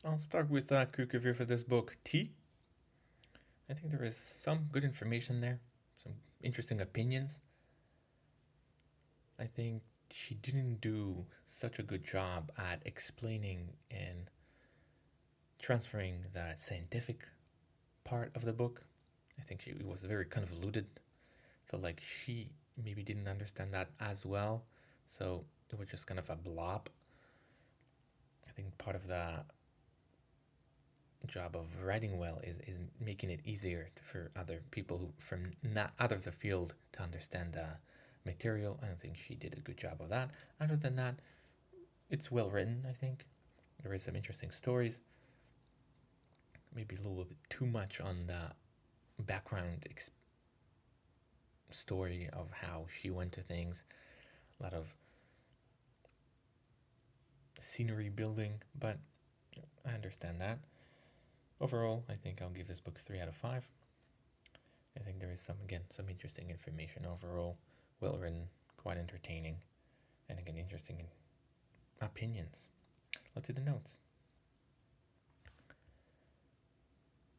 I'll start with a quick review for this book, Tea. I think there is some good information there, some interesting opinions. I think she didn't do such a good job at explaining and transferring the scientific part of the book. I think it was very convoluted. Felt like she maybe didn't understand that as well, so it was just kind of a blob. I think part of the job of writing well is making it easier for other people who from not out of the field to understand the material. I don't think she did a good job of that. Other than that, it's well written. I think there is some interesting stories. Maybe a little bit too much on the background story of how she went to things. A lot of scenery building, but I understand that. Overall, I think I'll give this book 3 out of 5. I think there is some interesting information overall, well written, quite entertaining, and again interesting opinions. Let's see the notes.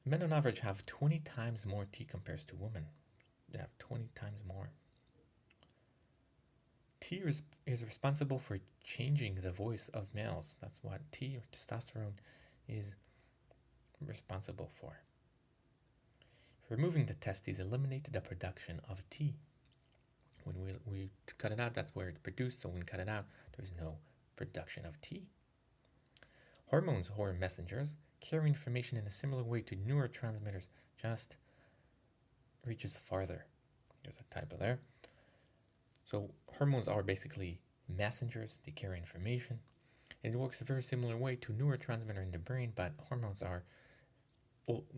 Men on average have 20 times more T compared to women. They have 20 times more. T is responsible for changing the voice of males. That's what T, or testosterone, is responsible for. Removing the testes eliminated the production of T. When we cut it out, that's where it's produced. So when we cut it out, there's no production of T. Hormones, or messengers, carry information in a similar way to neurotransmitters, just reaches farther. There's a typo there. So hormones are basically messengers. They carry information. And it works a very similar way to neurotransmitter in the brain, but hormones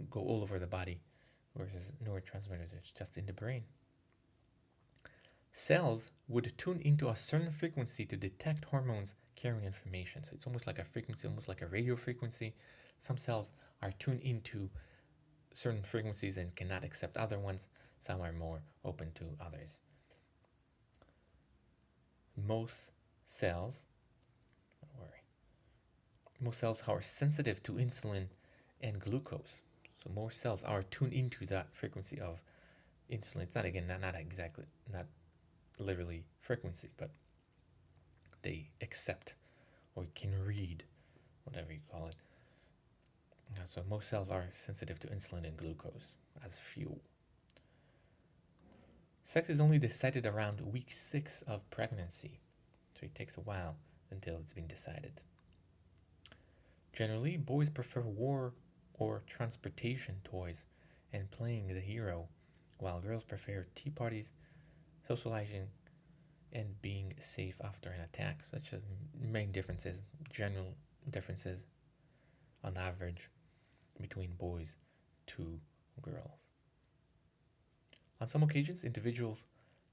go all over the body, whereas neurotransmitters are just in the brain. Cells would tune into a certain frequency to detect hormones carrying information. So it's almost like a frequency, almost like a radio frequency. Some cells are tuned into certain frequencies and cannot accept other ones. Some are more open to others. Most cells, don't worry, most cells are sensitive to insulin and glucose. So most cells are tuned into that frequency of insulin. It's not exactly, not literally frequency, but they accept or can read, whatever you call it. So most cells are sensitive to insulin and glucose as fuel. Sex is only decided around week 6 of pregnancy, so it takes a while until it's been decided. Generally, boys prefer war or transportation toys and playing the hero, while girls prefer tea parties, socializing, and being safe after an attack. Such as main differences, general differences on average between boys to girls. On some occasions, individuals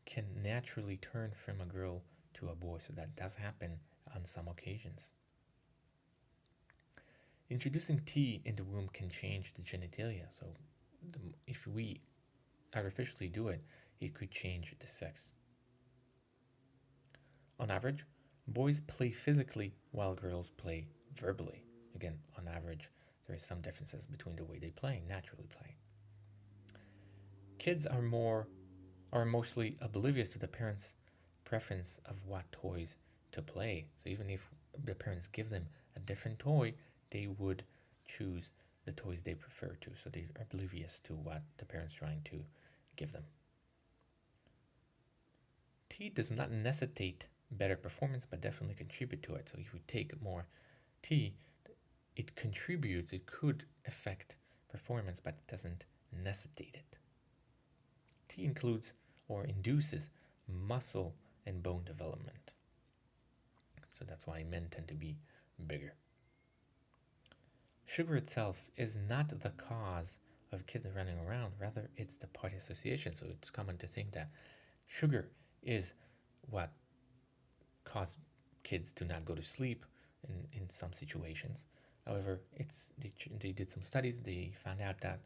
can naturally turn from a girl to a boy, so that does happen on some occasions. Introducing tea in the womb can change the genitalia, so if we artificially do it, it could change the sex. On average, boys play physically while girls play verbally. Again, on average, there is some differences between the way they play, naturally play. Kids are mostly oblivious to the parents' preference of what toys to play. So even if the parents give them a different toy, they would choose the toys they prefer to. So they're oblivious to what the parents are trying to give them. Tea does not necessitate better performance, but definitely contribute to it. So if we take more tea, it contributes, it could affect performance, but it doesn't necessitate it. Tea includes or induces muscle and bone development. So that's why men tend to be bigger. Sugar itself is not the cause of kids running around, rather, it's the party association. So it's common to think that sugar is what caused kids to not go to sleep in some situations. However, they did some studies, they found out that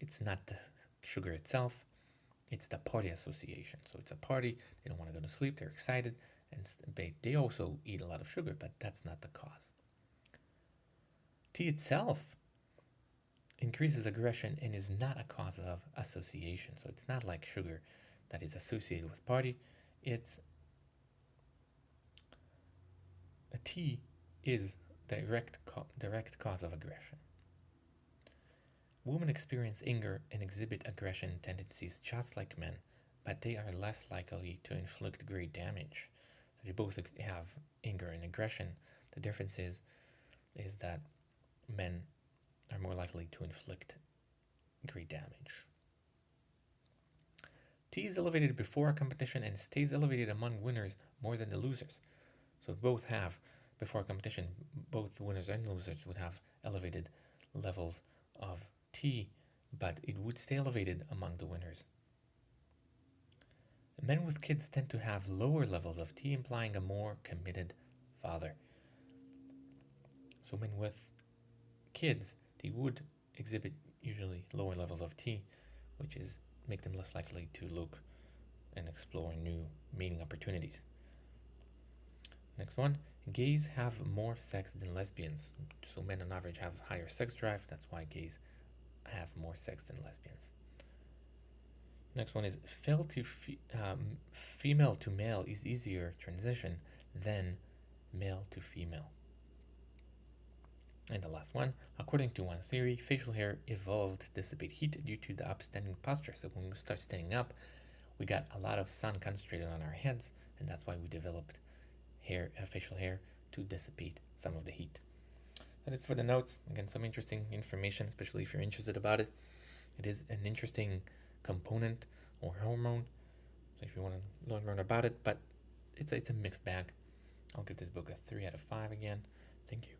it's not the sugar itself, it's the party association. So it's a party, they don't want to go to sleep, they're excited, and they also eat a lot of sugar, but that's not the cause. Tea itself increases aggression and is not a cause of association. So it's not like sugar that is associated with party. It's a tea is direct cause of aggression. Women experience anger and exhibit aggression tendencies just like men, but they are less likely to inflict great damage. So they both have anger and aggression. The difference is that men are more likely to inflict great damage. T is elevated before a competition and stays elevated among winners more than the losers. So both have, before a competition, both the winners and losers would have elevated levels of T, but it would stay elevated among the winners. Men with kids tend to have lower levels of T, implying a more committed father. So men with kids, they would exhibit usually lower levels of T, which is make them less likely to look and explore new mating opportunities. Next one, gays have more sex than lesbians. So men on average have higher sex drive, that's why gays have more sex than lesbians. Next one is female to male is easier transition than male to female. And the last one, according to one theory, facial hair evolved to dissipate heat due to the upstanding posture. So when we start standing up, we got a lot of sun concentrated on our heads, and that's why we developed facial hair to dissipate some of the heat. That is for the notes. Again, some interesting information, especially if you're interested about it. It is an interesting component or hormone, so if you want to learn more about it, but it's a mixed bag. I'll give this book a 3 out of 5 again. Thank you.